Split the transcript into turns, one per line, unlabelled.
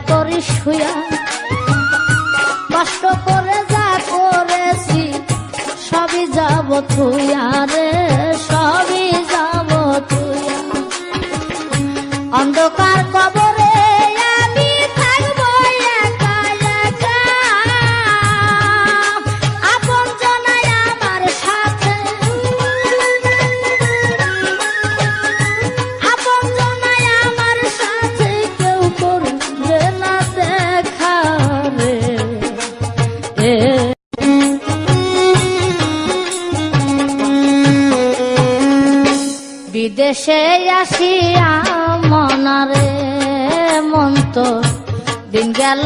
করিস শুয়া, কষ্ট করে যা করেছি সবই যাব থুইয়া রে, সবই যাব থুইয়া। অন্ধকার কবরে আমি থাকবো একা একা, আপন জনাই আমার সাথে, আপন জনাই আমার সাথে কেউ করবে না দেখা রে। বিদেশে আসিয়া মনারে মন তো দিন গেল